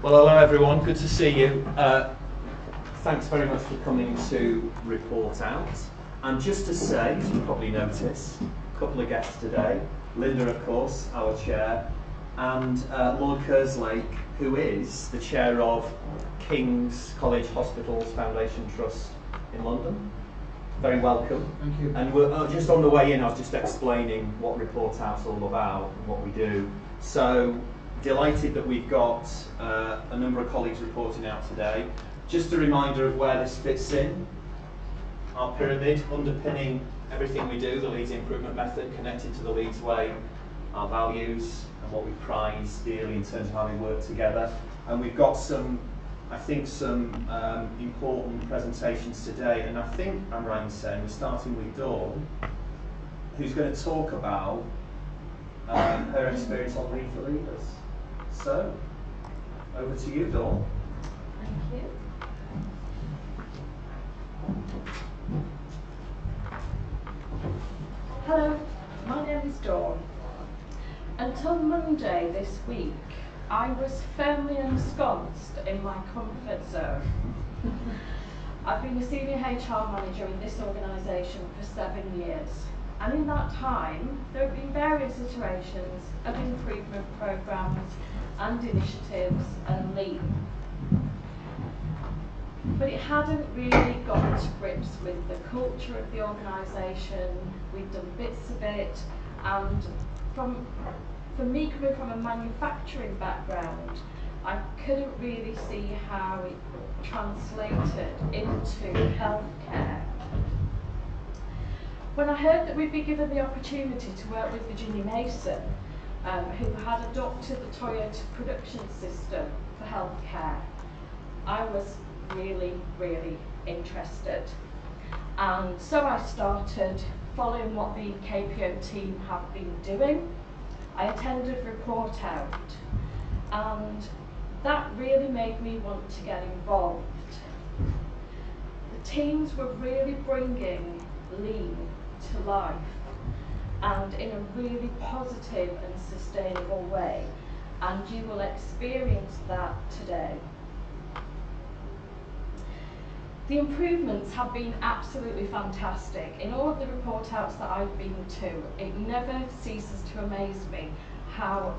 Well, hello everyone, good to see you. Thanks very much for coming to report out. And just to say, as you probably notice, a couple of guests today. Linda, of course, our chair, and Lord Kerslake, who is the chair of King's College Hospitals Foundation Trust in London. Very welcome. Thank you. And we're just on the way in, I was just explaining what Report Out's all about and what we do. So, delighted that we've got a number of colleagues reporting out today. Just a reminder of where this fits in. Our pyramid underpinning everything we do, the Leeds Improvement Method, connected to the Leeds Way, our values and what we prize dearly in terms of how we work together. And we've got some, I think, some important presentations today. And I think I'm right in saying we're starting with Dawn, who's going to talk about her experience on Lead for Leaders. So, over to you, Dawn. Thank you. Hello, my name is Dawn. Until Monday this week, I was firmly ensconced in my comfort zone. I've been a senior HR manager in this organisation for 7 years. And in that time, there have been various iterations of improvement programmes and initiatives and lean. But it hadn't really got to grips with the culture of the organisation. We'd done bits of it, and for me coming from a manufacturing background, I couldn't really see how it translated into healthcare. When I heard that we'd be given the opportunity to work with Virginia Mason, who had adopted the Toyota production system for healthcare, I was really, really interested. And so I started following what the KPO team have been doing. I attended Report Out, and that really made me want to get involved. The teams were really bringing lean to life, and in a really positive and sustainable way, and you will experience that today. The improvements have been absolutely fantastic. In all of the report outs that I've been to, it never ceases to amaze me how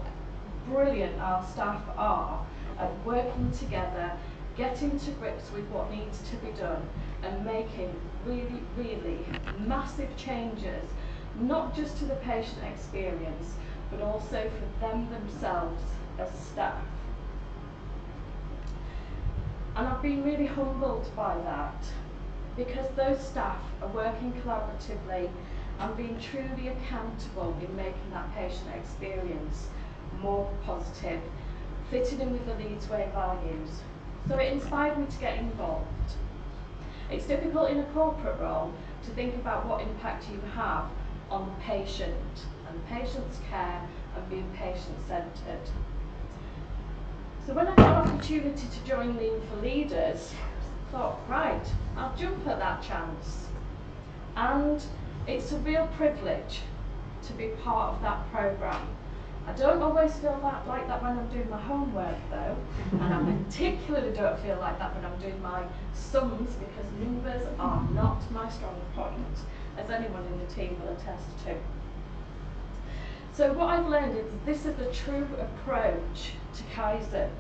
brilliant our staff are at working together, getting to grips with what needs to be done, and making really, really massive changes, not just to the patient experience, but also for them themselves as staff. And I've been really humbled by that, because those staff are working collaboratively and being truly accountable in making that patient experience more positive, fitting in with the Leeds Way values. So it inspired me to get involved. It's difficult in a corporate role to think about what impact you have on the patient and the patient's care and being patient-centred. So when I got an opportunity to join Lean for Leaders, I thought, right, I'll jump at that chance. And it's a real privilege to be part of that programme. I don't always feel like that when I'm doing my homework though, and I particularly don't feel like that when I'm doing my sums, because numbers are not my strong point, as anyone in the team will attest to. So what I've learned is this is the true approach to Kaizen.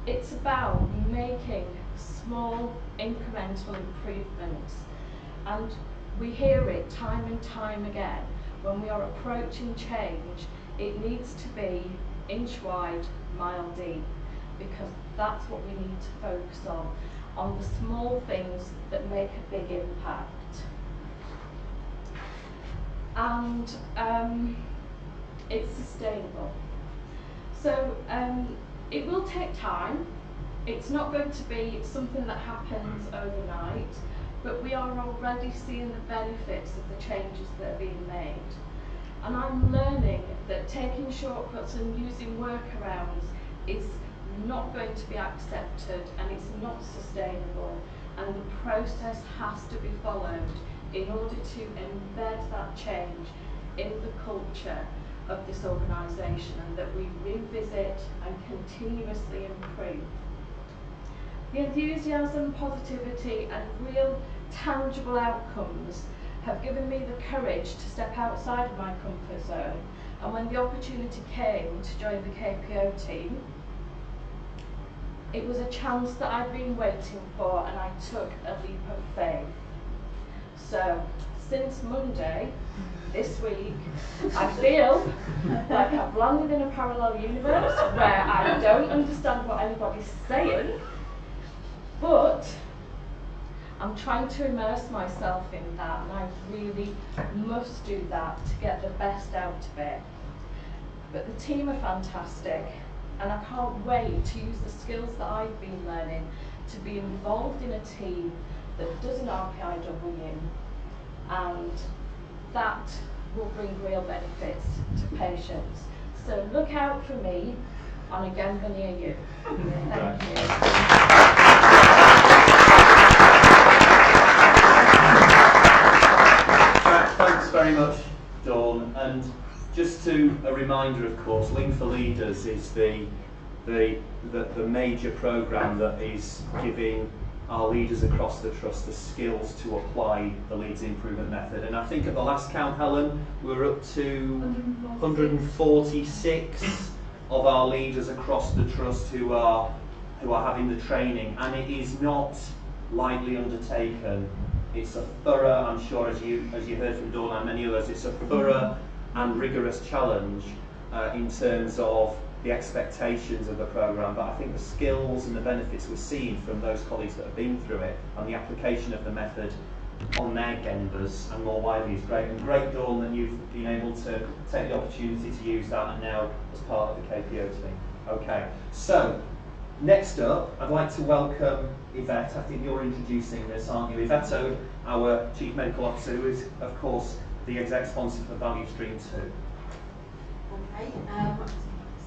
It's about making small incremental improvements, and we hear it time and time again. When we are approaching change, it needs to be inch wide, mile deep, because that's what we need to focus on the small things that make a big impact. And it's sustainable. So it will take time. It's not going to be something that happens overnight, but we are already seeing the benefits of the changes that are being made. And I'm learning that taking shortcuts and using workarounds is not going to be accepted, and it's not sustainable, and the process has to be followed in order to embed that change in the culture of this organisation, and that we revisit and continuously improve. The enthusiasm, positivity and real tangible outcomes have given me the courage to step outside of my comfort zone, and when the opportunity came to join the KPO team, it was a chance that I'd been waiting for, and I took a leap of faith. So, since Monday, this week, I feel like I've landed in a parallel universe where I don't understand what anybody's saying, but I'm trying to immerse myself in that, and I really must do that to get the best out of it. But the team are fantastic, and I can't wait to use the skills that I've been learning to be involved in a team that does an RPIW, and that will bring real benefits to patients. So look out for me on a Gemba near you. Thank you. Thanks very much, Dawn. And just a reminder, of course, Link for Leaders is the major programme that is giving our leaders across the trust the skills to apply the Leeds improvement method. And I think at the last count, Helen, we were up to 146 of our leaders across the trust who are having the training, and it is not lightly undertaken. It's a thorough, I'm sure, as you heard from Dawn and many others, it's a thorough and rigorous challenge in terms of the expectations of the programme, but I think the skills and the benefits we're seeing from those colleagues that have been through it and the application of the method on their Genbas and more widely is great. And great, Dawn, that you've been able to take the opportunity to use that and now as part of the KPO team. Okay, so next up, I'd like to welcome Yvette. I think you're introducing this, aren't you? Yvette Ode, our Chief Medical Officer, who is, of course, the exec sponsor for Value Stream 2. Okay,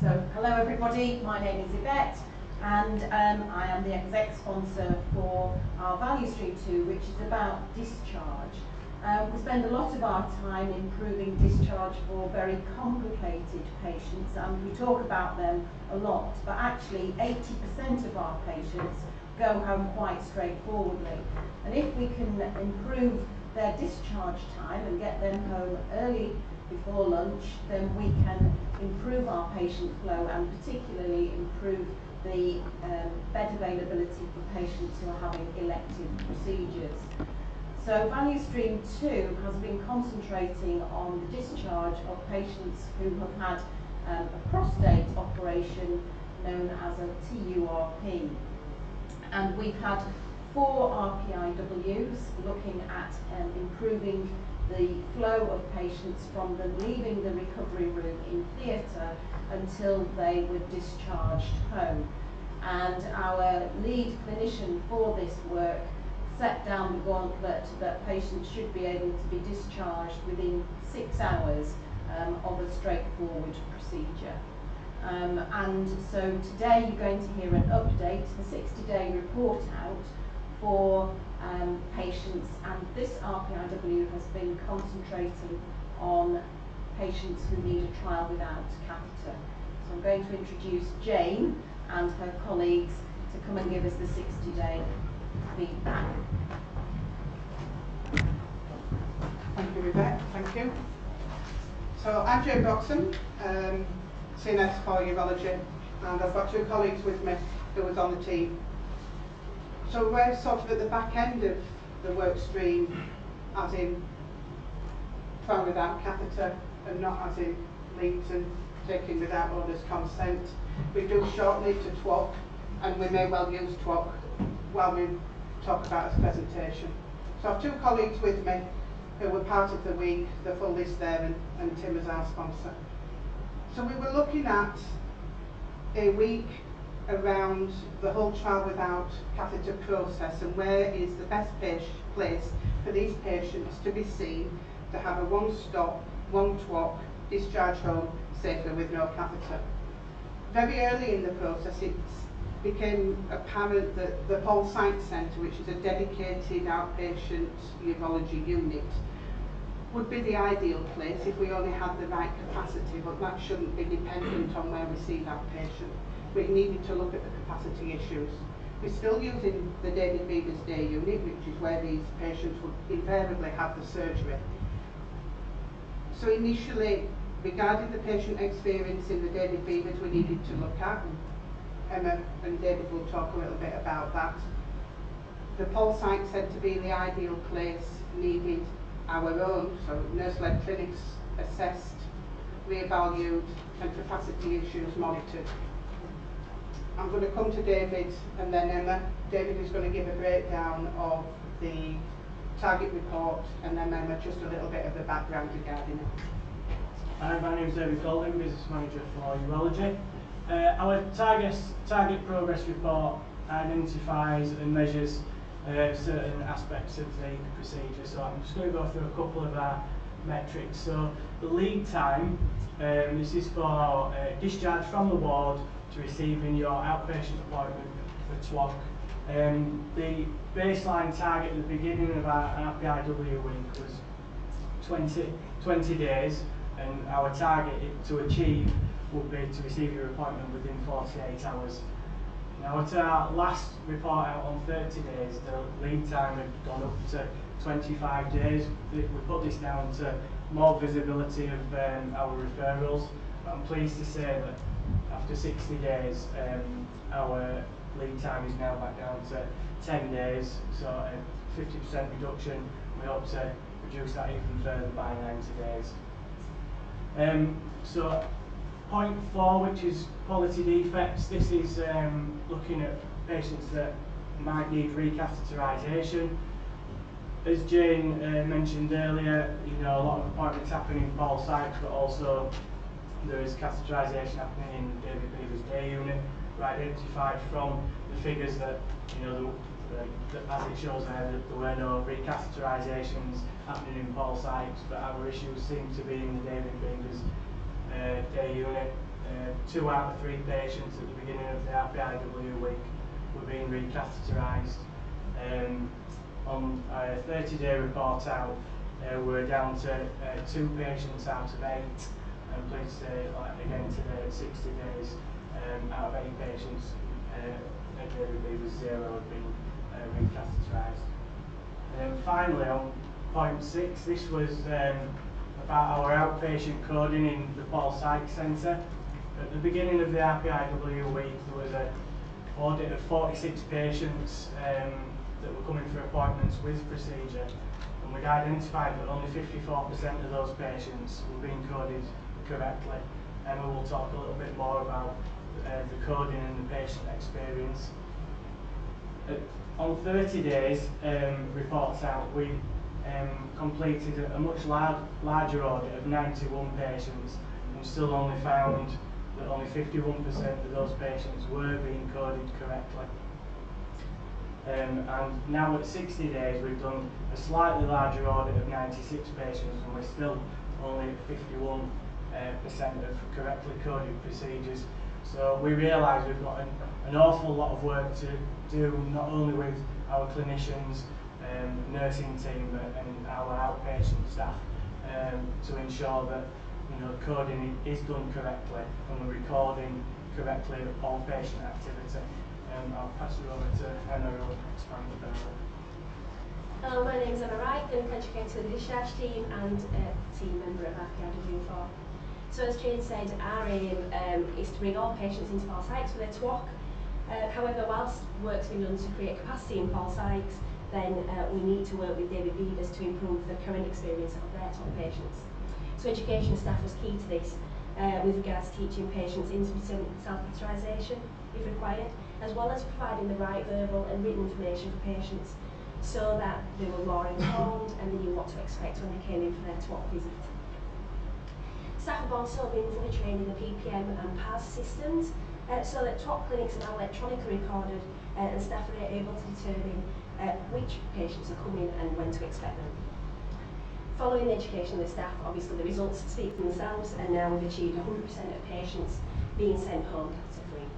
so hello everybody, my name is Yvette, and I am the exec sponsor for our Value Stream 2, which is about discharge. We spend a lot of our time improving discharge for very complicated patients, and we talk about them a lot, but actually 80% of our patients go home quite straightforwardly. And if we can improve their discharge time and get them home early before lunch, then we can improve our patient flow and particularly improve the bed availability for patients who are having elective procedures. So Value Stream 2 has been concentrating on the discharge of patients who have had a prostate operation known as a TURP. And we've had 4 RPIWs looking at improving the flow of patients from them leaving the recovery room in theatre until they were discharged home. And our lead clinician for this work set down the gauntlet that patients should be able to be discharged within 6 hours of a straightforward procedure. And so today you're going to hear an update, the 60-day report out for patients, and this RPIW has been concentrating on patients who need a trial without catheter. So I'm going to introduce Jane and her colleagues to come and give us the 60-day feedback. Thank you, Yvette. Thank you. So I'm Jane Boxham, CNS for urology, and I've got 2 colleagues with me who was on the team. So we're sort of at the back end of the work stream, as in trial without catheter and not as in Leeds and taking without owner's consent. We do shortly to TWOC, and we may well use TWOC while we talk about this presentation. So I have 2 colleagues with me who were part of the week, the full list there, and Tim is our sponsor. So we were looking at a week around the whole trial without catheter process and where is the best place for these patients to be seen to have a one-stop, one-TWOC discharge home safely with no catheter. Very early in the process it became apparent that the Paul Science Centre, which is a dedicated outpatient urology unit, would be the ideal place if we only had the right capacity, but that shouldn't be dependent on where we see that patient. We needed to look at the capacity issues. We're still using the David Beaver's day unit, which is where these patients would invariably have the surgery. So initially, regarding the patient experience in the David Beavers, we needed to look at. Emma and David will talk a little bit about that. The Paul Sykes Centre being the ideal place needed our own, so nurse-led clinics assessed, revalued, and capacity issues monitored. I'm going to come to David and then Emma. David is going to give a breakdown of the target report, and then Emma just a little bit of the background regarding it. Hi, my name is David Golding, Business Manager for Urology. Our target progress report identifies and measures certain aspects of the procedure. So I'm just going to go through a couple of our metrics. So the lead time, this is for discharge from the ward to receiving your outpatient appointment for TWOC. The baseline target at the beginning of our RPIW week was 20 days, and our target to achieve would be to receive your appointment within 48 hours. Now at our last report out on 30 days, the lead time had gone up to 25 days. We put this down to more visibility of our referrals. I'm pleased to say that after 60 days, our lead time is now back down to 10 days, so a 50% reduction. We hope to reduce that even further by 90 days. So point 4, which is quality defects, this is looking at patients that might need recatheterisation. As Jane mentioned earlier, a lot of appointments happen in Paul Sykes, but also there is catheterisation happening in David Beaver's day unit. We identified from the figures that, as it shows there, that there were no recatheterisations happening in Paul Sykes, but our issues seem to be in the David Beaver's day unit. 2 out of 3 patients at the beginning of the RPIW week were being recatheterised. On a 30-day report out, we're down to 2 patients out of 8. I'm pleased to say, again today, at 60 days, out of 8 patients at David Beaver's 0 had been recatheterised. And then finally, on point 6, this was about our outpatient coding in the Paul Sykes Centre. At the beginning of the RPIW week, there was an audit of 46 patients that were coming for appointments with procedure, and we'd identified that only 54% of those patients were being coded correctly. Emma will talk a little bit more about the coding and the patient experience. On 30 days reports out, we completed a much larger audit of 91 patients, and still only found that only 51% of those patients were being coded correctly. And now at 60 days, we've done a slightly larger audit of 96 patients, and we're still only at 51% of correctly coded procedures. So we realise we've got an awful lot of work to do, not only with our clinicians, nursing team, and our outpatient staff, to ensure that coding is done correctly and we're recording correctly all patient activity. I'll pass it over to Emma, who will expand further. Hello, my name is Emma Wright, clinical educator of the discharge team and a team member of RPIW4. So as Jane said, our aim is to bring all patients into Paul Sykes for their TWOC. However, whilst work's been done to create capacity in Paul Sykes, then we need to work with David Beavers to improve the current experience of their TWOC patients. So education staff was key to this, with regards to teaching patients intermittent self-catheterisation, if required, as well as providing the right verbal and written information for patients so that they were more informed and they knew what to expect when they came in for their TWOC visit. Staff have also been fully trained in the PPM and PAS systems, so that TWOC clinics are now electronically recorded, and staff are able to determine which patients are coming and when to expect them. Following the education of the staff, obviously the results speak for themselves, and now we've achieved 100% of patients being sent home catheter-free.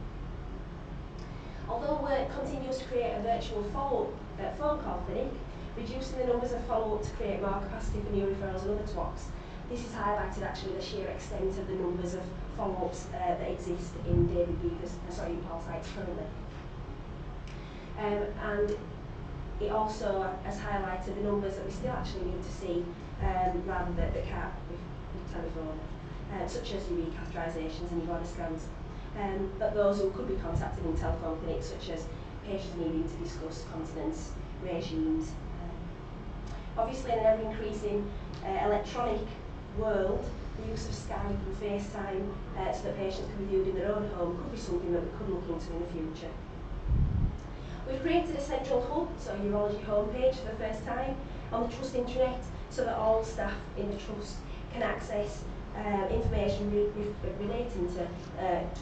Although work continues to create a virtual phone call clinic, reducing the numbers of follow-up to create more capacity for new referrals and other TWOCs. This is highlighted actually the sheer extent of the numbers of follow-ups that exist in David Beaver's, in Paul sites currently. And it also has highlighted the numbers that we still actually need to see rather than that can't with telephone, such as your recatheterisations and your body scans. But those who could be contacted in telephone clinics, such as patients needing to discuss continence regimes. Obviously, in an ever-increasing electronic world, the use of Skype and FaceTime so that patients can be viewed in their own home could be something that we could look into in the future. We've created a central hub, so a urology homepage for the first time on the Trust intranet, so that all staff in the Trust can access information relating to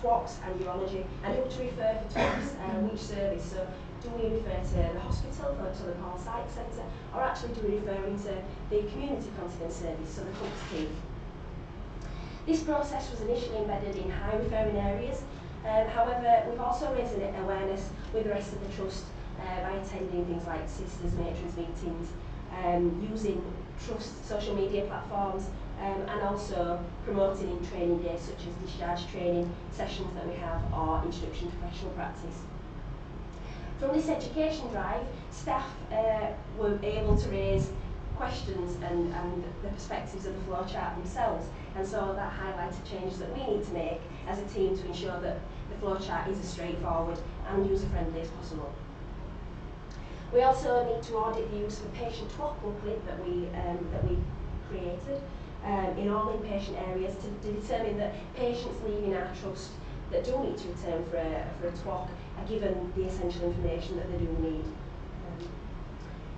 TWOCs and urology, and who to refer for TWOCs, which service. So do we refer to the hospital, to the Paul Psych Centre, or actually do we refer into the community continence service, so the CUPS team? This process was initially embedded in high referring areas. However, we've also raised an awareness with the rest of the Trust by attending things like sisters, matrons meetings, using Trust social media platforms, and also promoting in training days such as discharge training sessions that we have, or introduction to professional practice. From this education drive, staff were able to raise questions and the perspectives of the flowchart themselves, and so that highlighted changes that we need to make as a team to ensure that the flowchart is as straightforward and user-friendly as possible. We also need to audit the use of a patient TWOC booklet that we created in all inpatient areas to determine that patients leaving our Trust that do need to return for a TWOC are given the essential information that they do need.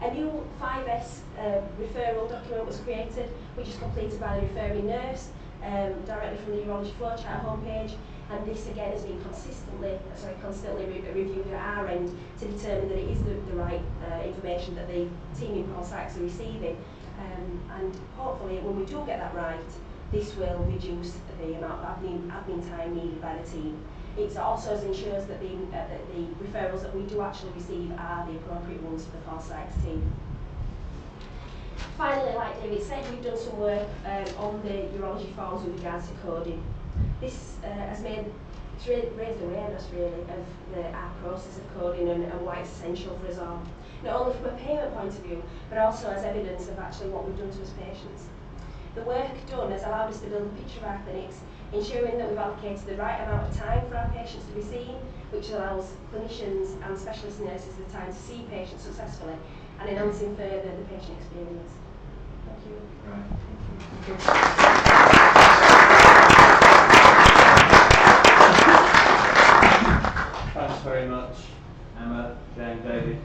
A new 5S referral document was created, which is completed by the referring nurse directly from the urology flowchart homepage, and this again has been constantly reviewed at our end to determine that it is the right information that the team in Paul Sykes are receiving, and hopefully when we do get that right, this will reduce the amount of admin time needed by the team. It also ensures that the referrals that we do actually receive are the appropriate ones for the Paul Sykes team. Finally, like David said, we've done some work on the urology forms with regards to coding. This has raised awareness really of our process of coding and why it's essential for us all. Not only from a payment point of view, but also as evidence of actually what we've done to us patients. The work done has allowed us to build a picture of our clinics, ensuring that we've allocated the right amount of time for our patients to be seen, which allows clinicians and specialist nurses the time to see patients successfully, and enhancing further the patient experience. Thank you. Right. Thanks very much, Emma, Jane, David.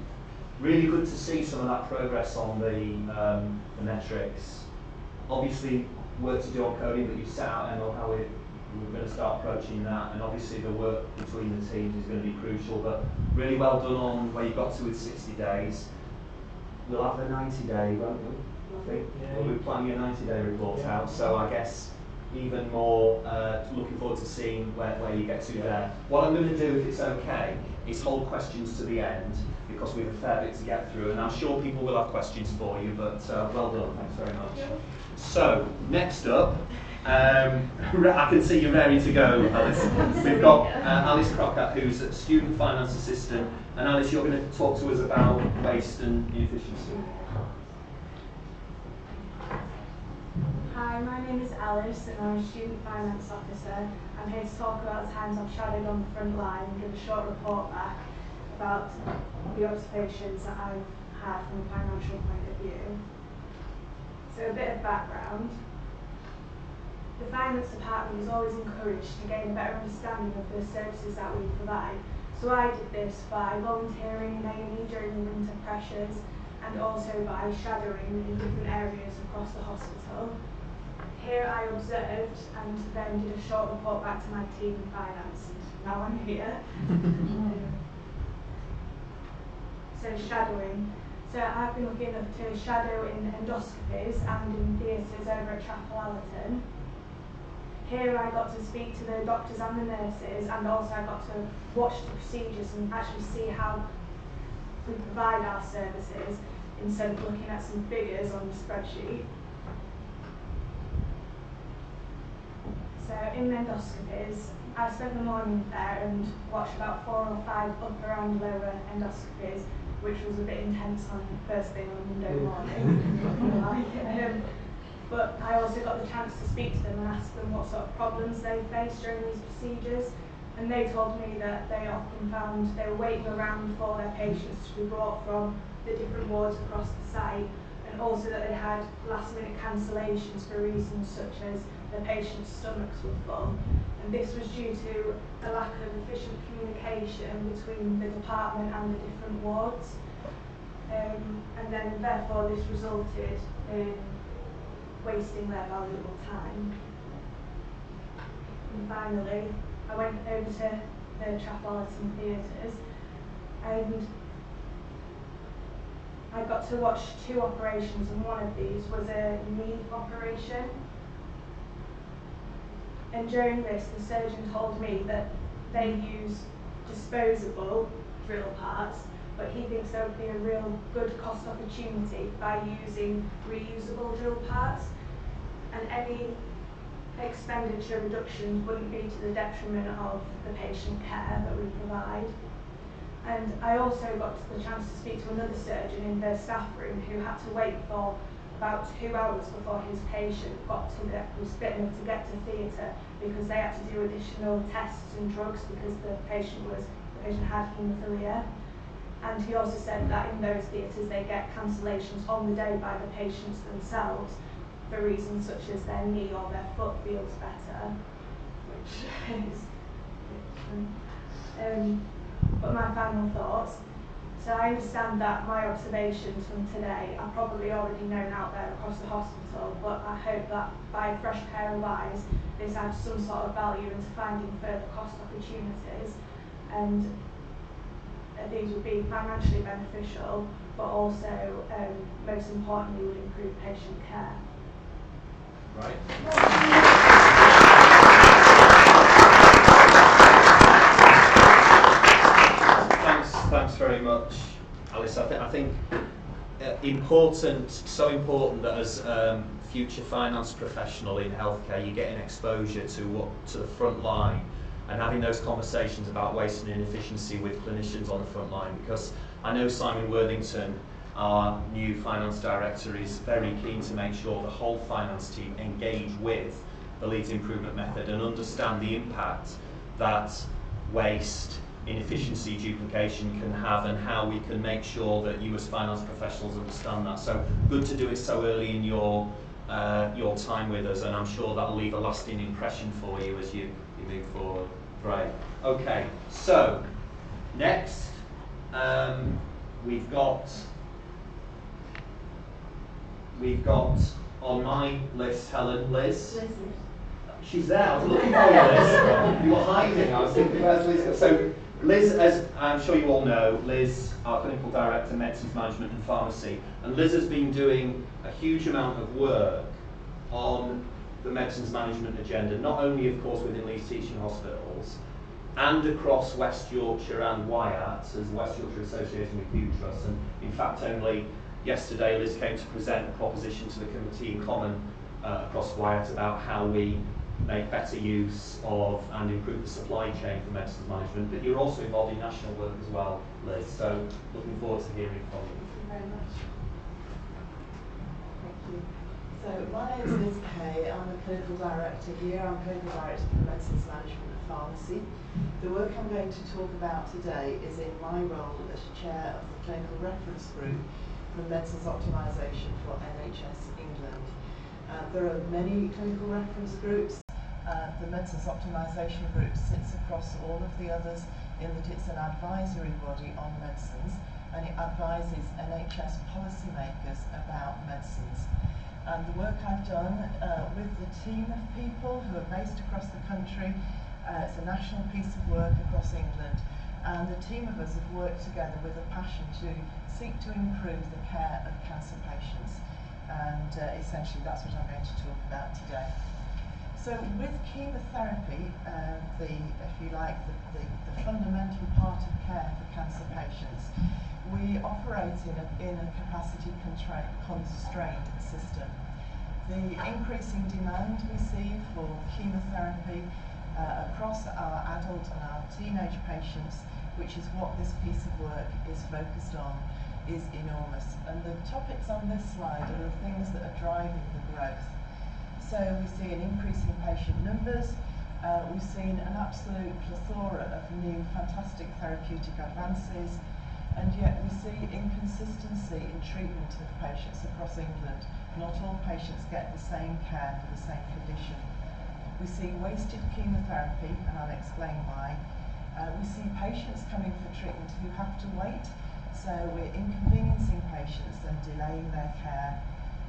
Really good to see some of that progress on the metrics. Obviously, work to do on coding, but you've set out, Emma, how we're going to start approaching that, and obviously the work between the teams is going to be crucial, but really well done on where you got to with 60 days. We'll have a 90-day, won't we? I think. Yeah. We'll be planning a 90-day report out, so I guess even more looking forward to seeing where you get to there. What I'm going to do, if it's okay, is hold questions to the end, because we have a fair bit to get through, and I'm sure people will have questions for you, but well done, thanks very much. So, next up, I can see you're ready to go, Alice. We've got Alice Crockett, who's a student finance assistant, and Alice, you're going to talk to us about waste and inefficiency. Hi, my name is Alice and I'm a student finance officer. I'm here to talk about the times I've shadowed on the front line and give a short report back about the observations that I've had from a financial point of view. So a bit of background. The finance department is always encouraged to gain a better understanding of the services that we provide. So I did this by volunteering in A&E during the winter pressures, and also by shadowing in different areas across the hospital. Here I observed and then did a short report back to my team in finance. Now I'm here. So shadowing. So I've been looking up to shadow in endoscopies and in theatres over at Chapel Allerton. Here I got to speak to the doctors and the nurses, and also I got to watch the procedures and actually see how we provide our services instead of looking at some figures on the spreadsheet. So in endoscopies, I spent the morning there and watched about 4 or 5 upper and lower endoscopies, which was a bit intense on first thing on Monday morning. But I also got the chance to speak to them and ask them what sort of problems they faced during these procedures. And they told me that they often found they were waiting around for their patients to be brought from the different wards across the site, and also that they had last-minute cancellations for reasons such as their patients' stomachs were full. And this was due to a lack of efficient communication between the department and the different wards. And then therefore this resulted in wasting their valuable time. And finally, I went over to the Trapolitan Theatres and I got to watch 2 operations, and one of these was a knee operation. And during this, the surgeon told me that they use disposable drill parts, but he thinks there would be a real good cost opportunity by using reusable drill parts, and any expenditure reduction wouldn't be to the detriment of the patient care that we provide. And I also got the chance to speak to another surgeon in the staff room who had to wait for about 2 hours before his patient was fit enough to get to theatre, because they had to do additional tests and drugs because the patient had haemophilia. And he also said that in those theatres they get cancellations on the day by the patients themselves for reasons such as their knee or their foot feels better, which is but my final thoughts. So I understand that my observations from today are probably already known out there across the hospital, but I hope that by fresh pair of eyes this adds some sort of value into finding further cost opportunities, and these would be financially beneficial, but also most importantly would improve patient care. Right. Thanks very much, Alice. I think so important that as future finance professional in healthcare, you're getting exposure to the front line and having those conversations about waste and inefficiency with clinicians on the front line, because I know Simon Worthington, our new finance director, is very keen to make sure the whole finance team engage with the Leeds Improvement Method and understand the impact that waste, inefficiency, duplication can have, and how we can make sure that you as finance professionals understand that. So good to do it so early in your time with us, and I'm sure that'll leave a lasting impression for you as you move forward. Right. Okay. So next, we've got on my list Liz. She's there. I was looking for you, Liz. You were hiding. I was thinking, where's Liz? So Liz, as I'm sure you all know, Liz, our clinical director, medicines management and pharmacy, and Liz has been doing a huge amount of work on the medicines management agenda, not only, of course, within Leeds Teaching Hospitals, and across West Yorkshire and Wyatt, as West Yorkshire Association with Hugh Trust. And in fact, only yesterday, Liz came to present a proposition to the committee in common across Wyatt about how we make better use of and improve the supply chain for medicines management. But you're also involved in national work as well, Liz, so looking forward to hearing from you. Thank you very much. Thank you. So my name is Liz Kay. I'm the clinical director here. I'm clinical director for medicines management and pharmacy. The work I'm going to talk about today is in my role as chair of the clinical reference group for medicines optimisation for NHS England. There are many clinical reference groups. The medicines optimisation group sits across all of the others in that it's an advisory body on medicines, and it advises NHS policymakers about medicines. And the work I've done with the team of people who are based across the country, it's a national piece of work across England, and the team of us have worked together with a passion to seek to improve the care of cancer patients. And essentially that's what I'm going to talk about today. So with chemotherapy, if you like, the fundamental part of care for cancer patients, we often operate in a capacity constrained system. The increasing demand we see for chemotherapy across our adult and our teenage patients, which is what this piece of work is focused on, is enormous. And the topics on this slide are the things that are driving the growth. So we see an increase in patient numbers. We've seen an absolute plethora of new fantastic therapeutic advances, and yet we see inconsistency in treatment of patients across England. Not all patients get the same care for the same condition. We see wasted chemotherapy, and I'll explain why. We see patients coming for treatment who have to wait, so we're inconveniencing patients and delaying their care.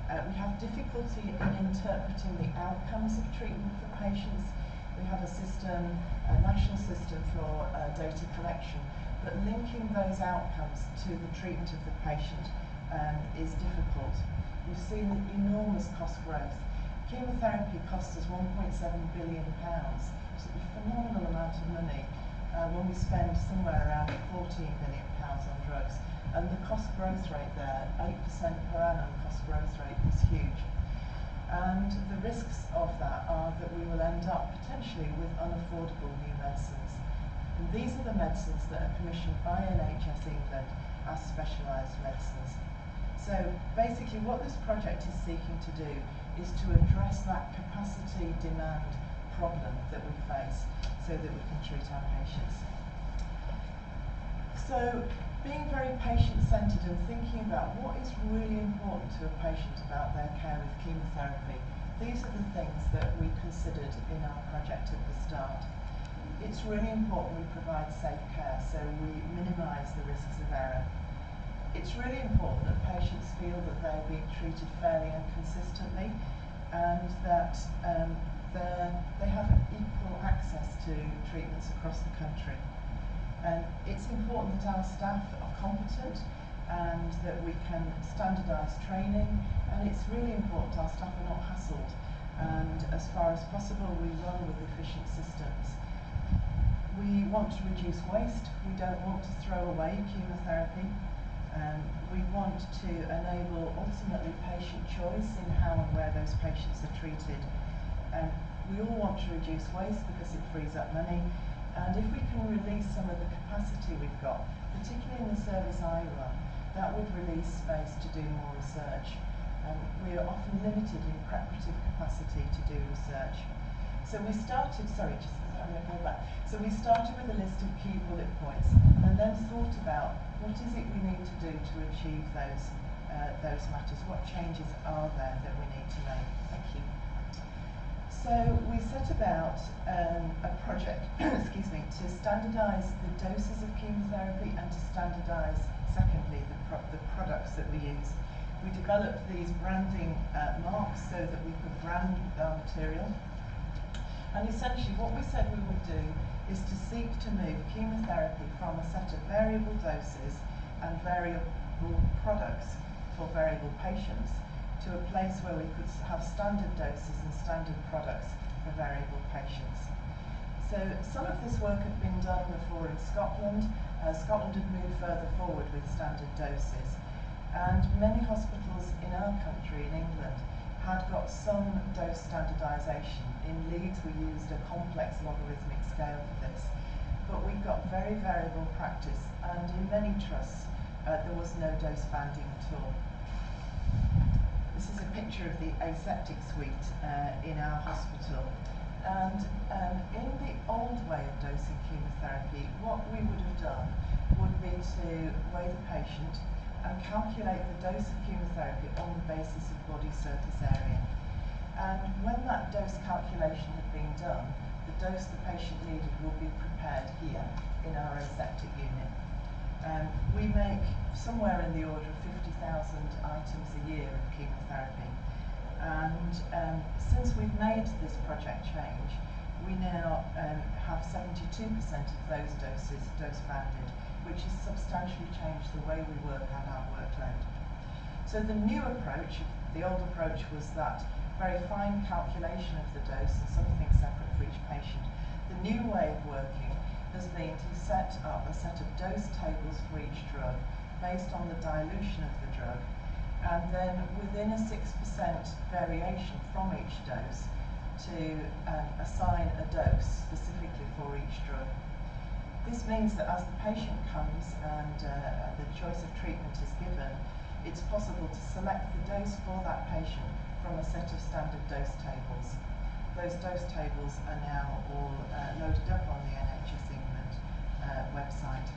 We have difficulty in interpreting the outcomes of treatment for patients. We have a system, a national system for data collection, but linking those outcomes to the treatment of the patient is difficult. We've seen enormous cost growth. Chemotherapy costs us £1.7 billion, which is a phenomenal amount of money when we spend somewhere around £14 billion on drugs. And the cost growth rate there, 8% per annum cost growth rate, is huge. And the risks of that are that we will end up potentially with unaffordable new medicines. And these are the medicines that are commissioned by NHS England as specialised medicines. So basically what this project is seeking to do is to address that capacity demand problem that we face so that we can treat our patients. So being very patient-centred and thinking about what is really important to a patient about their care with chemotherapy, these are the things that we considered in our project at the start. It's really important we provide safe care, so we minimise the risks of error. It's really important that patients feel that they're being treated fairly and consistently, and that they have equal access to treatments across the country. It's important that our staff are competent and that we can standardise training, and it's really important our staff are not hassled, and as far as possible we run with efficient systems. We want to reduce waste. We don't want to throw away chemotherapy. We want to enable ultimately patient choice in how and where those patients are treated. We all want to reduce waste because it frees up money, and if we can release some of the capacity we've got, particularly in the service I run, that would release space to do more research. We are often limited in preparative capacity to do research. So we started, So we started with a list of key bullet points and then thought about what is it we need to do to achieve those matters, what changes are there that we need to make. Thank you. So we set about a project to standardise the doses of chemotherapy and to standardise, secondly, the products that we use. We developed these branding marks so that we could brand our material. And essentially what we said we would do is to seek to move chemotherapy from a set of variable doses and variable products for variable patients to a place where we could have standard doses and standard products for variable patients. So some of this work had been done before in Scotland. Scotland had moved further forward with standard doses, and many hospitals in our country, in England, had got some dose standardisation. In Leeds we used a complex logarithmic scale for this, but we got very variable practice, and in many trusts there was no dose banding at all. This is a picture of the aseptic suite in our hospital, and in the old way of dosing chemotherapy, what we would have done would be to weigh the patient and calculate the dose of chemotherapy on the basis of body surface area. And when that dose calculation had been done, the dose the patient needed will be prepared here in our aseptic unit. We make somewhere in the order of 50,000 items a year of chemotherapy. And since we've made this project change, we now have 72% of those doses dose banded, which has substantially changed the way we work and our workload. So the new approach, the old approach was that very fine calculation of the dose and something separate for each patient. The new way of working has been to set up a set of dose tables for each drug, based on the dilution of the drug, and then within a 6% variation from each dose to assign a dose specifically for each drug. This means that as the patient comes and the choice of treatment is given, it's possible to select the dose for that patient from a set of standard dose tables. Those dose tables are now all loaded up on the NHS England website.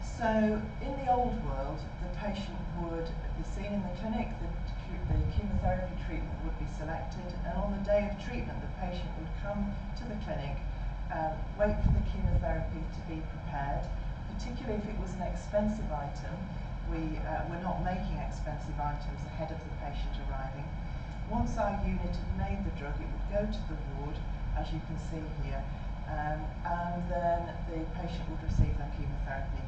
So in the old world, the patient would be seen in the clinic, the chemotherapy treatment would be selected, and on the day of treatment the patient would come to the clinic, wait for the chemotherapy to be prepared, particularly if it was an expensive item. We're not making expensive items ahead of the patient arriving. Once our unit had made the drug, it would go to the ward, as you can see here, and then the patient would receive their chemotherapy.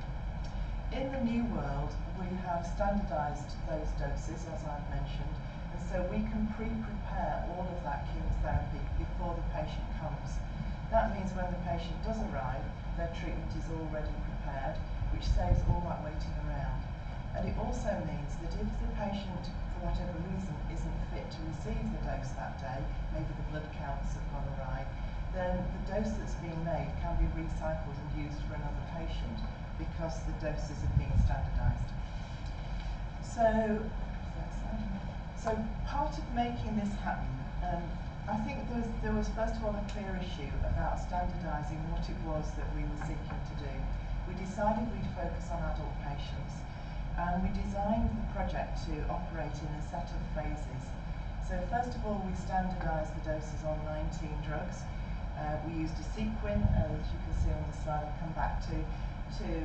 In the new world, we have standardised those doses, as I've mentioned, and so we can pre-prepare all of that chemotherapy before the patient comes. That means when the patient does arrive, their treatment is already prepared, which saves all that waiting around. And it also means that if the patient, for whatever reason, isn't fit to receive the dose that day, maybe the blood counts have gone awry, then the dose that's being made can be recycled and used for another patient because the doses have been standardised. So part of making this happen, I think there was first of all a clear issue about standardising what it was that we were seeking to do. We decided we'd focus on adult patients, and we designed the project to operate in a set of phases. So first of all, we standardised the doses on 19 drugs. We used a sequin, as you can see on the slide I'll come back to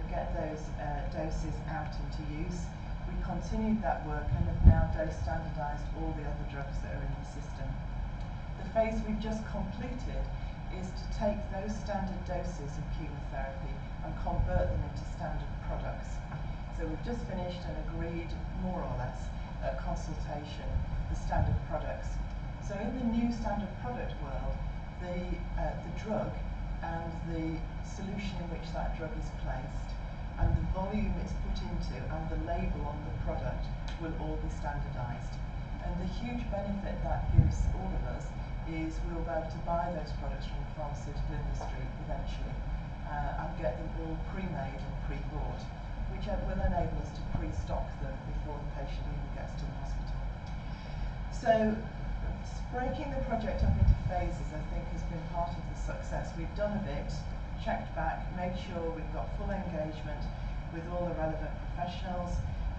get those doses out into use. We continued that work and have now dose standardised all the other drugs that are in the system. The phase we've just completed is to take those standard doses of chemotherapy and convert them into standard products. So we've just finished and agreed, more or less, at consultation, the standard products. So in the new standard product world, the drug and the solution in which that drug is placed and the volume it's put into and the label on the product will all be standardised. And the huge benefit that gives all of us is we'll be able to buy those products from the pharmaceutical industry eventually and get them all pre-made and pre-bought, which will enable us to pre-stock them before the patient even gets to the hospital. So breaking the project up into phases, I think, has been part of the success. We've done a bit, checked back, made sure we've got full engagement with all the relevant professionals,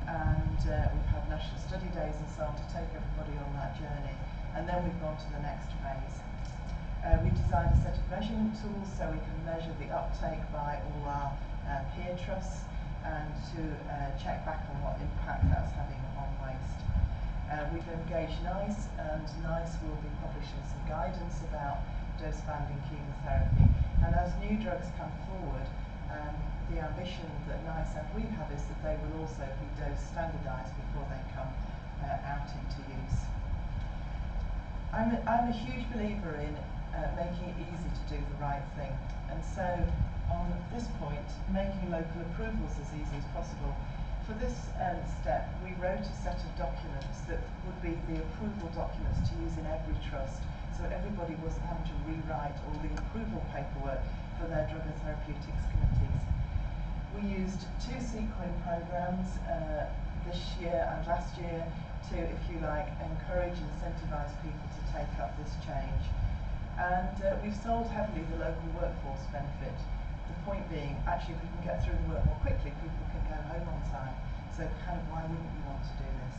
and we've had national study days and so on to take everybody on that journey. And then we've gone to the next phase. We designed a set of measurement tools so we can measure the uptake by all our peer trusts and to check back on what impact that's having on waste. We've engaged NICE, and NICE will be publishing some guidance about dose-banding chemotherapy. And as new drugs come forward, the ambition that NICE and we have is that they will also be dose standardised before they come out into use. I'm a huge believer in making it easy to do the right thing, and so on this point, making local approvals as easy as possible. For this step, we wrote a set of documents that would be the approval documents to use in every trust, so everybody wasn't having to rewrite all the approval paperwork for their drug and therapeutics committees. We used 2 sequin programs this year and last year to, if you like, encourage and incentivise people to take up this change. And we've sold heavily the local workforce benefit. The point being, actually, if we can get through the work more quickly, people can go home on time. So kind of why wouldn't you want to do this?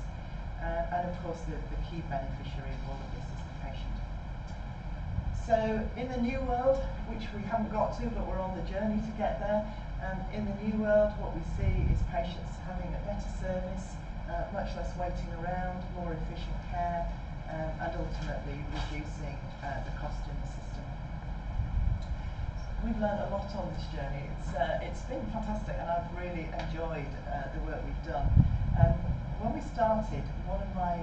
And of course, the key beneficiary of all of this is the patient. So in the new world, which we haven't got to, but we're on the journey to get there, in the new world, what we see is patients having a better service, much less waiting around, more efficient care, and ultimately reducing the cost in the system. We've learned a lot on this journey. It's been fantastic, and I've really enjoyed the work we've done. When we started, one of my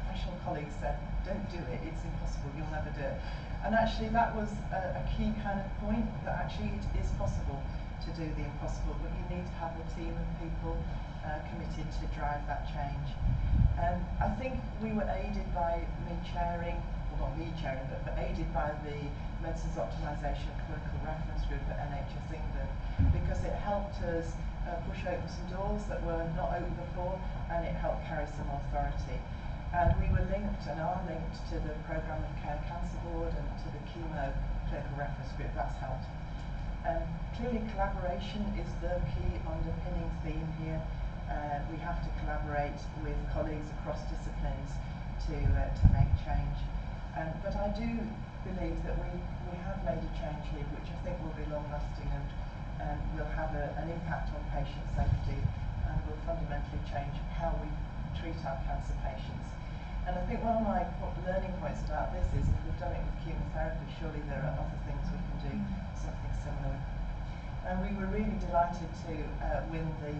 professional colleagues said, "Don't do it, it's impossible, you'll never do it." And actually that was a key kind of point, that actually it is possible. to do the impossible, but you need to have a team of people committed to drive that change. I think we were aided by me chairing, well not me chairing, but aided by the Medicines Optimisation Clinical Reference Group at NHS England, because it helped us push open some doors that were not open before, and it helped carry some authority. And we were linked and are linked to the Programme of Care Cancer Board and to the Chemo Clinical Reference Group. That's helped. Clearly collaboration is the key underpinning theme here. We have to collaborate with colleagues across disciplines to make change. But I do believe that we have made a change here which I think will be long lasting and will have an impact on patient safety and will fundamentally change how we treat our cancer patients. And I think one of my learning points about this is if we've done it with chemotherapy, surely there are other things we can do something similar with. And we were really delighted to win the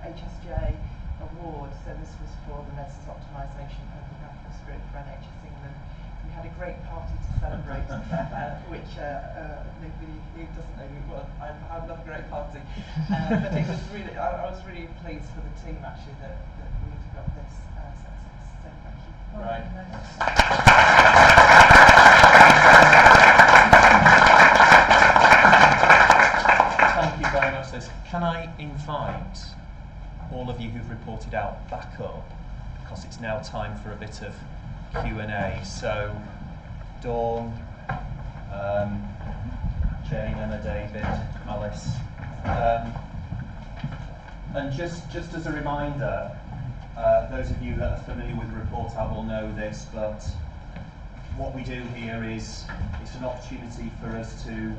HSJ award. So this was for the Medicines Optimisation Clinical Reference Group for NHS England. We had a great party to celebrate, which nobody who doesn't know me, well, I love a great party. But it was really, I was really pleased for the team actually that we got this success. So thank you. Right. Thank you very much, Liz. Can I invite all of you who've reported out back up, because it's now time for a bit of Q&A. So, Dawn, Jane, Emma, David, Alice. And just as a reminder, those of you that are familiar with the report out will know this, but what we do here is it's an opportunity for us to,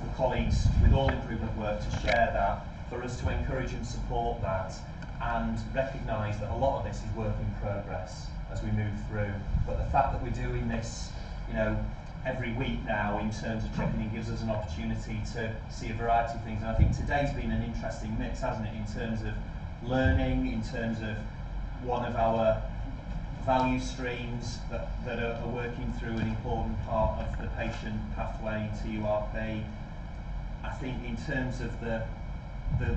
for colleagues with all improvement work, to share that, for us to encourage and support that, and recognise that a lot of this is work in progress as we move through. But the fact that we're doing this, every week now in terms of checking in gives us an opportunity to see a variety of things. And I think today's been an interesting mix, hasn't it, in terms of learning, in terms of one of our value streams that are working through an important part of the patient pathway to URP. I think in terms of the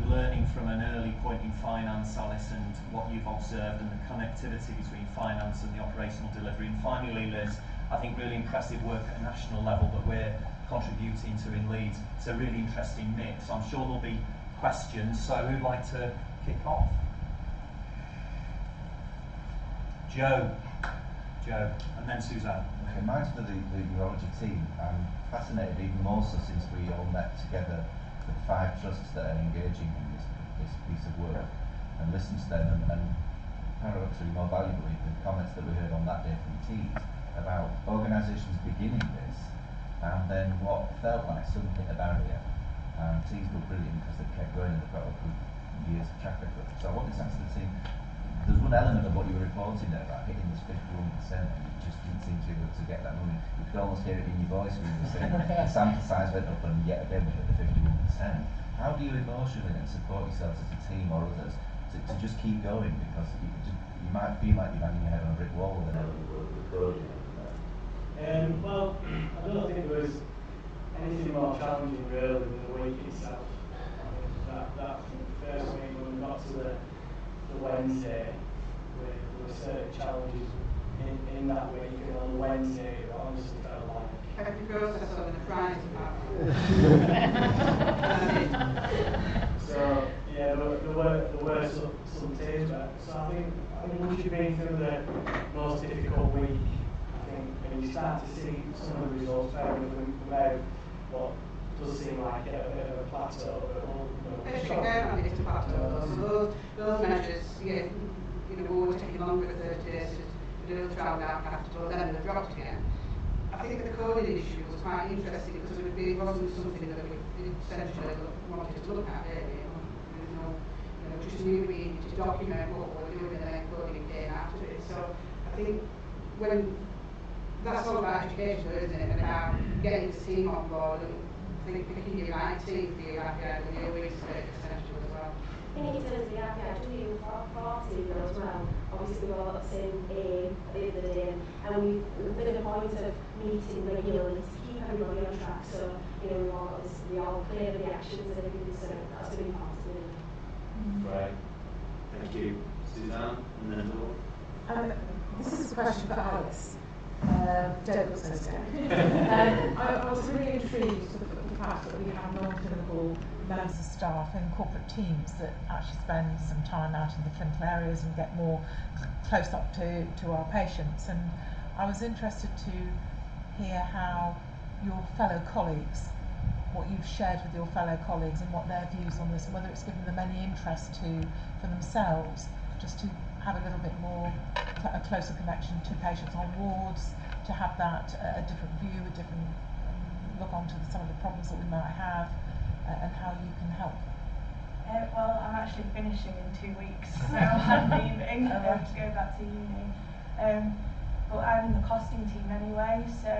learning from an early point in finance, Alice, and what you've observed and the connectivity between finance and the operational delivery. And finally, Liz, I think really impressive work at a national level that we're contributing to in Leeds. It's a really interesting mix. I'm sure there'll be questions, so who'd like to kick off? Joe, and then Suzanne. Okay, mine's for the urology team. I'm fascinated even more so since we all met together, the 5 trusts that are engaging in this piece of work, and listened to them, and paradoxically more valuably, the comments that we heard on that day from Tees about organisations beginning this, and then what felt like something a barrier. Tees were brilliant because they kept going and they've got a good years of track record. So I wanted to ask the team, there's one element of what you were reporting there about hitting this 51%, and you just didn't seem to be able to get that moving. You could almost hear it in your voice when you were saying the sample size went up and yet again we hit the 51%. How do you emotionally then support yourselves as a team or others to just keep going, because you might feel like you're banging your head on a brick wall with an element of the coding? Well, I don't think there was anything more challenging really than the week itself. That first week when we got to the Wednesday, there were certain challenges in that week, and on Wednesday it honestly felt like Happy process on the Friday. So yeah, there were some tears back. So I think once you've been through the most difficult week, I think when you start to see some of the results come out, what does seem like a bit of a plateau. Those measures, were taking longer at 30 days to do the trial now capital, then they dropped again. I think the coding issue was quite interesting because it wasn't something that we essentially wanted to look at really. Just knew we needed to document what we were doing and then coding came after it. So I think when that's all about education, isn't it? And about getting the team on board and picking your right team for your backyard and your weeks essential as well. think in terms of the RPIW team as well, obviously we've all got the same aim at the end of the day, and we've made a point of meeting regularly to keep everybody on track. So, we've all got this, we all clear the actions and everything, so that's really positive. Great. Thank you. Suzanne, and then Dawn. This is a question for Alice. Don't look so scared. I was really intrigued with the fact that we have non-clinical members of staff in corporate teams that actually spend some time out in the clinical areas and get more close up to our patients. And I was interested to hear how your fellow colleagues, what you've shared with your fellow colleagues and what their views on this, and whether it's given them any interest for themselves, just to have a little bit more, a closer connection to patients on wards, to have that a different view, a different look onto some of the problems that we might have, and how you can help. Well, I'm actually finishing in 2 weeks, so I'm leaving to go back to uni. But I'm in the costing team anyway, so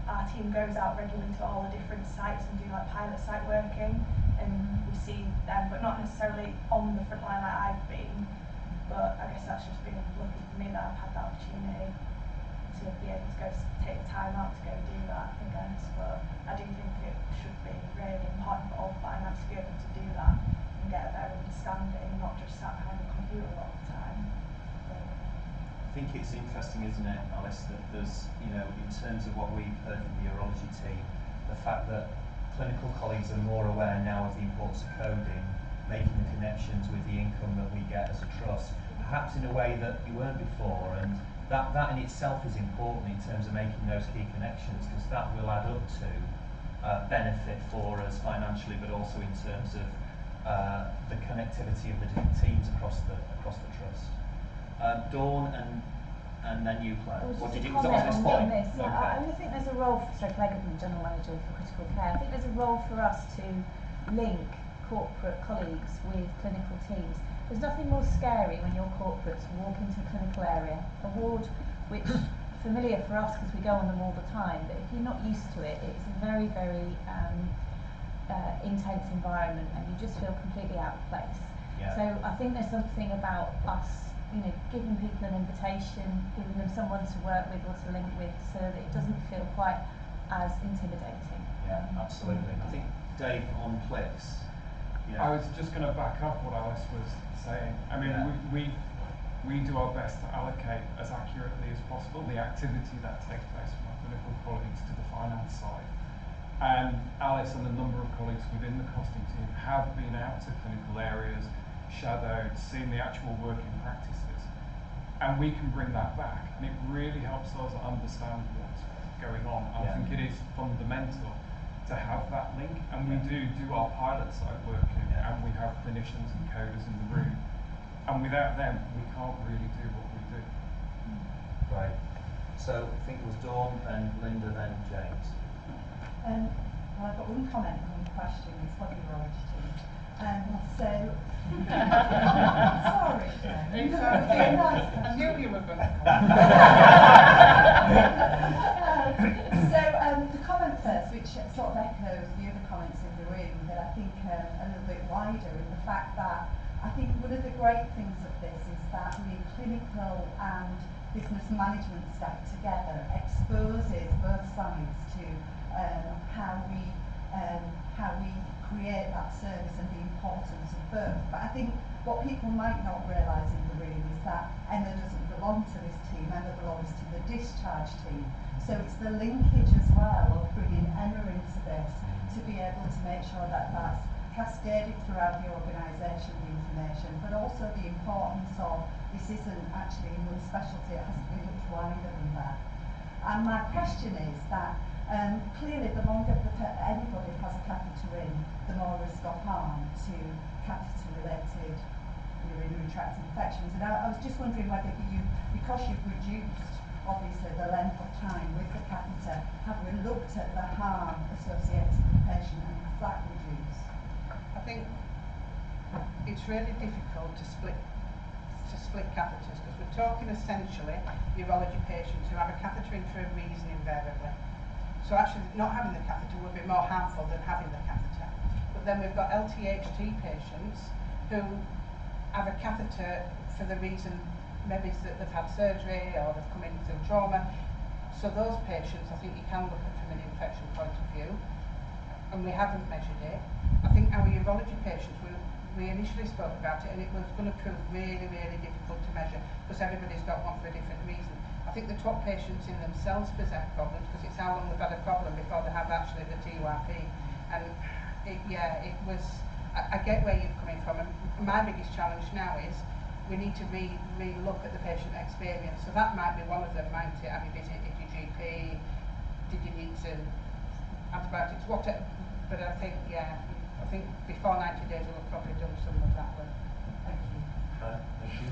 our team goes out regularly to all the different sites and do like pilot site working, and we see them, but not necessarily on the front line like I've been. But I guess that's just been lucky for me that I've had that opportunity to be able to go take the time out to go do that, I guess. But I do think it should be really important for all finance to be able to do that and get a better understanding, not just sat behind the computer all the time. I think it's interesting, isn't it, Alice, that there's, in terms of what we've heard from the urology team, the fact that clinical colleagues are more aware now of the importance of coding, making the connections with the income that we get as a trust, perhaps in a way that you weren't before, and that in itself is important in terms of making those key connections, because that will add up to benefit for us financially, but also in terms of the connectivity of the different teams across the trust. Dawn and then you, Claire. Was What did you comment was on this point? this. Okay. I think there's a role for, Claire Goodman, General Manager for Critical Care, I think there's a role for us to link corporate colleagues with clinical teams. There's nothing more scary when your corporates walk into a clinical area, a ward which is familiar for us because we go on them all the time, but if you're not used to it, it's a very, very intense environment and you just feel completely out of place. Yeah. So I think there's something about us, giving people an invitation, giving them someone to work with or to link with so that it doesn't feel quite as intimidating. Yeah, absolutely. I think Dave on Plex. I was just going to back up what Alice was saying. I mean, we do our best to allocate as accurately as possible the activity that takes place from our clinical colleagues to the finance side. And Alice and a number of colleagues within the costing team have been out to clinical areas, shadowed, seen the actual working practices. And we can bring that back. And it really helps us understand what's going on. I think it is fundamental to have that link, and we do our pilot site working, and we have clinicians and coders in the room, and without them we can't really do what we do. Right. So I think it was Dawn, then Linda, then James. Well, I've got one comment and one question. It's what your urology team. Sorry, James. I knew you were going to come. The comment first, which sort of echoes the other comments in the room, but I think a little bit wider, in the fact that I think one of the great things of this is that the clinical and business management staff together exposes both sides to how we create that service and the importance of both. But I think what people might not realise in the room is that Emma doesn't belong to this team, Emma belongs to the discharge team. So it's the linkage as well of bringing Emma into this to be able to make sure that that's cascaded throughout the organisation, the information, but also the importance of this isn't actually one specialty, it has to be much wider than that. And my question is that clearly the longer anybody has a catheter in, the more risk of harm to catheter-related urinary tract infections. And I was just wondering whether you, because you've reduced obviously the length of time with the catheter, have we looked at the harm associated with the patient and is that reduced? I think it's really difficult to split catheters because we're talking essentially urology patients who have a catheter in for a reason invariably. So actually not having the catheter would be more harmful than having the catheter. But then we've got LTHT patients who have a catheter for the reason maybe that they've had surgery or they've come in through trauma. So those patients, I think you can look at from an infection point of view, and we haven't measured it. I think our urology patients, we initially spoke about it, and it was going to prove really, really difficult to measure because everybody's got one for a different reason. I think the top patients in themselves present problems because it's how long they've had a problem before they have actually the TURP. And it was, I get where you're coming from, and my biggest challenge now is we need to re-look at the patient experience. So that might be one of them, mightn't it? Have you visited your GP? Did you need to antibiotics? Whatever. But I think before 90 days we'll have probably done some of that work. Thank you. Thank you.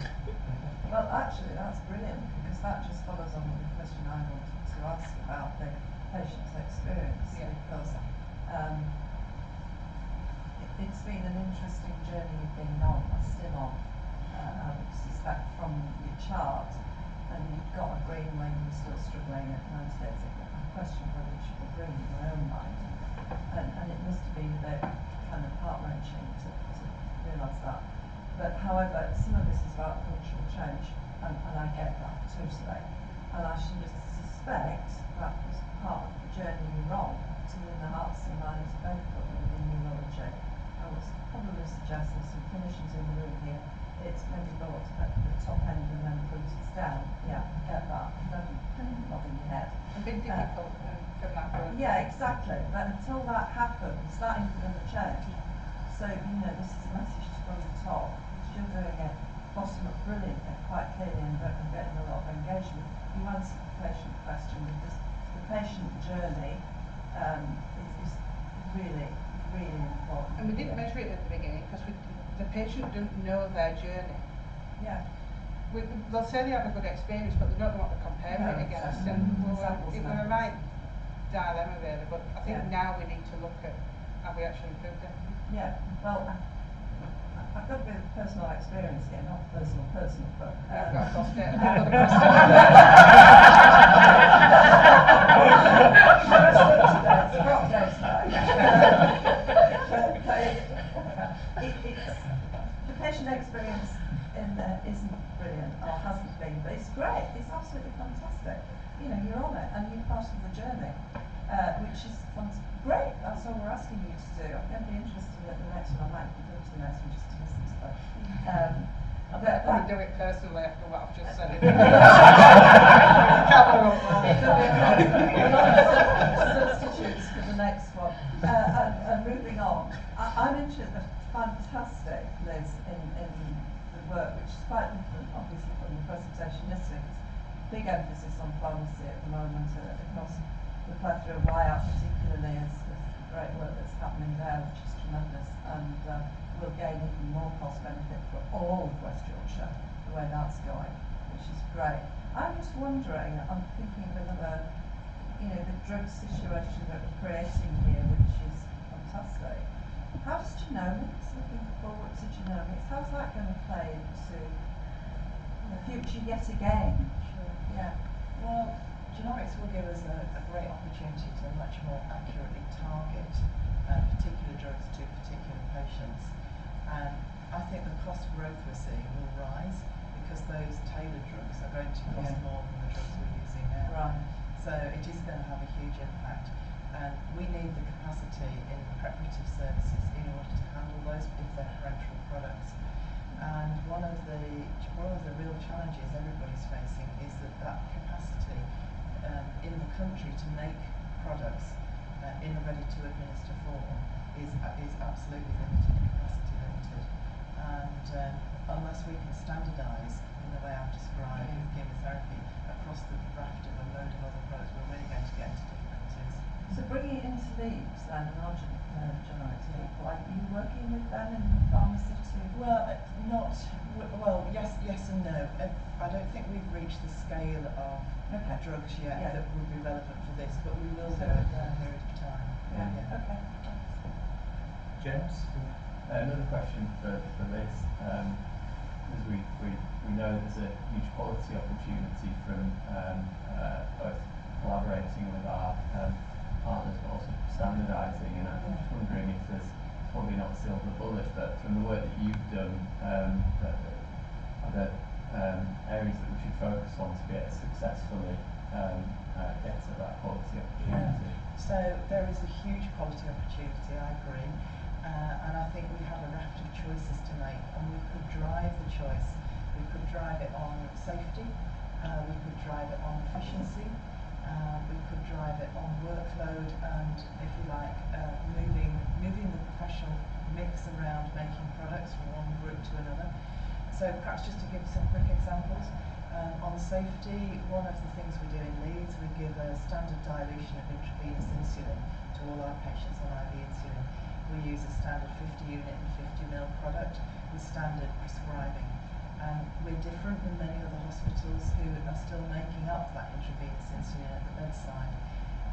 Well, actually, that's brilliant because that just follows on with the question I wanted to ask about the patient's experience. Yeah. Because it's been an interesting journey you've been on, or still on. I would suspect from your chart, and you've got a green when you're still struggling at 90 days. I question whether it should be green in my own mind, and it must have been a bit kind of heart-wrenching to realise that. But however, some of this is about cultural change, and I get that totally. And I should suspect that was part of the journey you're on to win the hearts and minds of everybody within neurology. I would probably suggest there's some clinicians in the room here. It's maybe got at the top end and then filters down. Yeah, I get that. Don't nod in your head. It's been difficult from that point. Yeah, exactly. But until that happens, that ain't going to change. So, this is a message from the top. You're doing it bottom up brilliantly, quite clearly, and getting a lot of engagement. You answered the patient question because the patient journey is really, really important. And we didn't measure it at the beginning because the patient didn't know their journey. Yeah. They'll say they have a good experience, but they don't know what they're comparing it against. Exactly. And it was a right dilemma really, but I think now we need to look at how we actually improved it. Yeah, well, I've got a bit of personal experience here, not personal, but I've got prostate. The patient experience in there isn't brilliant, or hasn't been, but it's great. It's absolutely fantastic. You're on it, and you're part of the journey, which is great. That's all we're asking you to do. I'm going to be interested at the next one. I might go to the next one just to listen to that. I better probably do it personally after what I've just said. Substitutes for the next one. And moving on, I'm interested. Fantastic, Liz, in the work, which is quite different, obviously, from the presentation yesterday. Big emphasis on pharmacy at the moment across the plethora of Wyatt, particularly as the great work that's happening there, which is tremendous, and will gain even more cost benefit for all of West Yorkshire, the way that's going, which is great. I'm just wondering, I'm thinking of another, the drug situation that we're creating here, which is fantastic. How does genomics, looking forward to genomics, how's that going to play into the future yet again? Sure. Yeah. Well, genomics will give us a great opportunity to much more accurately target particular drugs to particular patients. And I think the cost growth we're seeing will rise because those tailored drugs are going to cost more than the drugs we're using now. Right. So it is going to have a huge impact. And we need the capacity in preparative services in order to handle those if they're parenteral products. And one of the real challenges everybody's facing is that capacity in the country to make products in a ready-to-administer form is absolutely limited, capacity limited. And unless we can standardise in the way I've described with chemotherapy across the raft of a load of other products, we're really going to get into difficulties. So bringing it into Leeds then, and our genomics people, are you working with them in the pharmacy too? Well, yes and no. I don't think we've reached the scale of drugs yet that would be relevant for this, but we will do it for a period of time. Okay. James? Another question for Liz. As we know there's a huge quality opportunity from both collaborating with our partners but also standardising, and I'm just wondering if there's probably not silver bullet, but from the work that you've done, are there areas that we should focus on to be able to successfully get to that quality opportunity? So there is a huge quality opportunity, I agree, and I think we have a raft of choices to make, and we could drive the choice. We could drive it on safety, we could drive it on efficiency, we could drive it on workload and, if you like, moving the professional mix around making products from one group to another. So perhaps just to give some quick examples, on safety, one of the things we do in Leeds, we give a standard dilution of intravenous insulin to all our patients on IV insulin. We use a standard 50 unit and 50 ml product with standard prescribing. We're different than many other hospitals who are still making up that intravenous insulin at the bedside,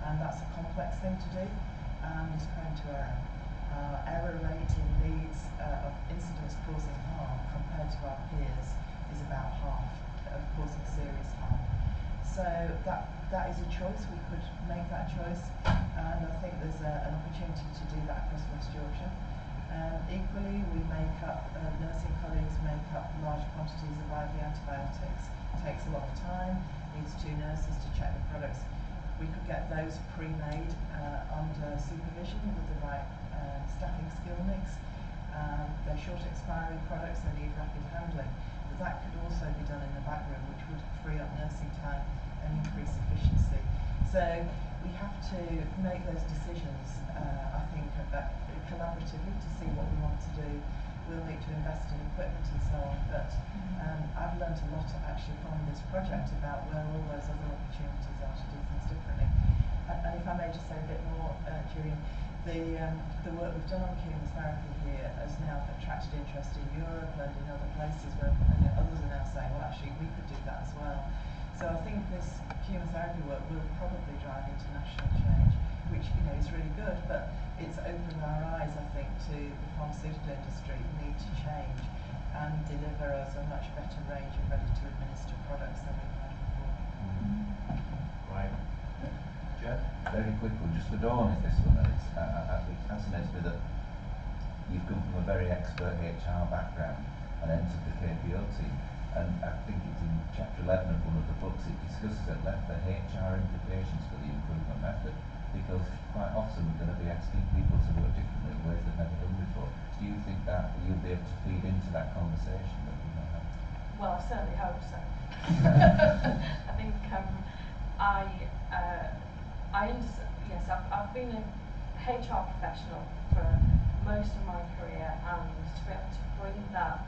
and that's a complex thing to do and is prone to error. Our error rate in Leeds of incidents causing harm compared to our peers is about half of causing serious harm. So that is a choice. We could make that choice, and I think there's an opportunity to do that across West Yorkshire. Equally, we make up, nursing colleagues make up large quantities of IV antibiotics. It takes a lot of time, needs 2 nurses to check the products. We could get those pre-made under supervision with the right staffing skill mix. They're short expiry products, they need rapid handling. But that could also be done in the back room, which would free up nursing time and increase efficiency. So we have to make those decisions, I think, collaboratively to see what we want to do. We'll need to invest in equipment and so on, but I've learned a lot actually from this project about where all those other opportunities are to do things differently. And if I may just say a bit more, Julian, the work we've done on chemotherapy here has now attracted interest in Europe and in other places where others are now saying, well, actually we could do that as well. So I think this chemotherapy work will probably drive international change, which is really good, but it's opened our eyes, I think, to the pharmaceutical industry need to change and deliver us a much better range of ready-to-administer products than we've had before. Right. Jeff? Very quick one, just for Dawn is this one, and it fascinates me that you've come from a very expert HR background and entered the KPO team, and I think it's in chapter 11 of one of the books, it discusses at length the HR implications for the improvement method, because quite often we're going to be asking people to work differently in ways they've never done before. Do you think that you'll be able to feed into that conversation that we might have? Well, I certainly hope so. I think yes, I've been a HR professional for most of my career, and to be able to bring that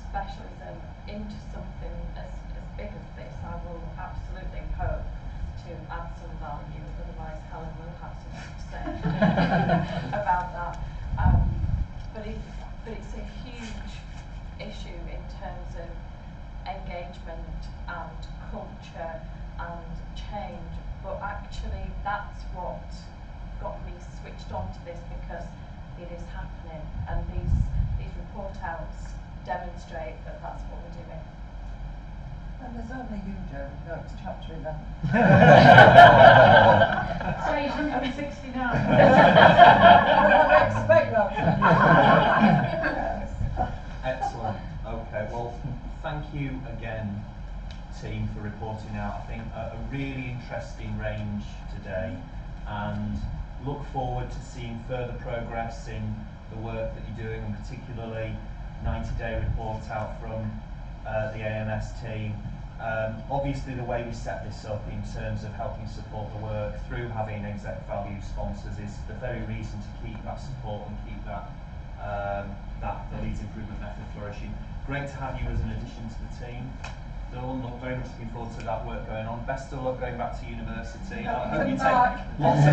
specialism into something as big as this, I will absolutely hope to add some value. Otherwise, Helen will have something to say about that. But it's a huge issue in terms of engagement and culture and change. But actually, that's what got me switched on to this, because it is happening, and these report outs demonstrate that that's what we're doing. And there's only you, Joe, who got to chapter 11. So he's 169. I expect that. Excellent. Okay, well, thank you again, team, for reporting out. I think a really interesting range today, and look forward to seeing further progress in the work that you're doing, and particularly 90-day report out from the AMS team. Obviously, the way we set this up in terms of helping support the work through having exec value sponsors is the very reason to keep that support and keep that the Leeds improvement method flourishing. Great to have you as an addition to the team. Dawn, look, very much looking forward to that work going on. Best of luck going back to university. I hope you take lots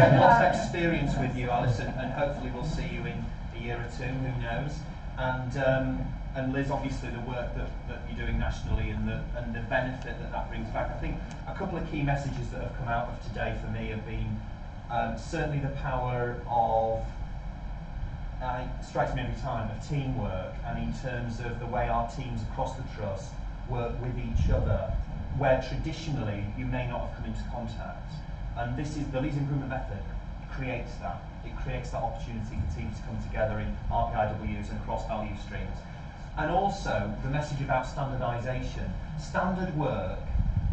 of experience with you, Alison, and hopefully we'll see you in a year or two, who knows. And Liz, obviously the work that you're doing nationally and the benefit that brings back. I think a couple of key messages that have come out of today for me have been certainly the power of, it strikes me every time, of teamwork, and in terms of the way our teams across the Trust work with each other, where traditionally you may not have come into contact. And this is the Leeds Improvement Method creates that. It creates that opportunity for teams to come together in RPIWs and cross-value streams. And also, the message about standardisation. Standard work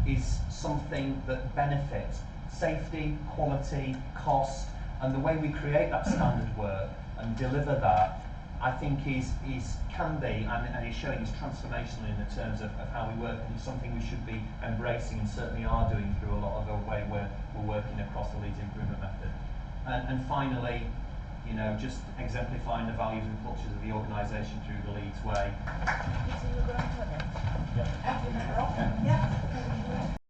is something that benefits safety, quality, cost, and the way we create that standard work and deliver that, I think can be and is showing is transformational in the terms of how we work, and it's something we should be embracing and certainly are doing through a lot of the way we're working across the Leeds Improvement Method. And finally, just exemplifying the values and cultures of the organisation through the Leeds Way.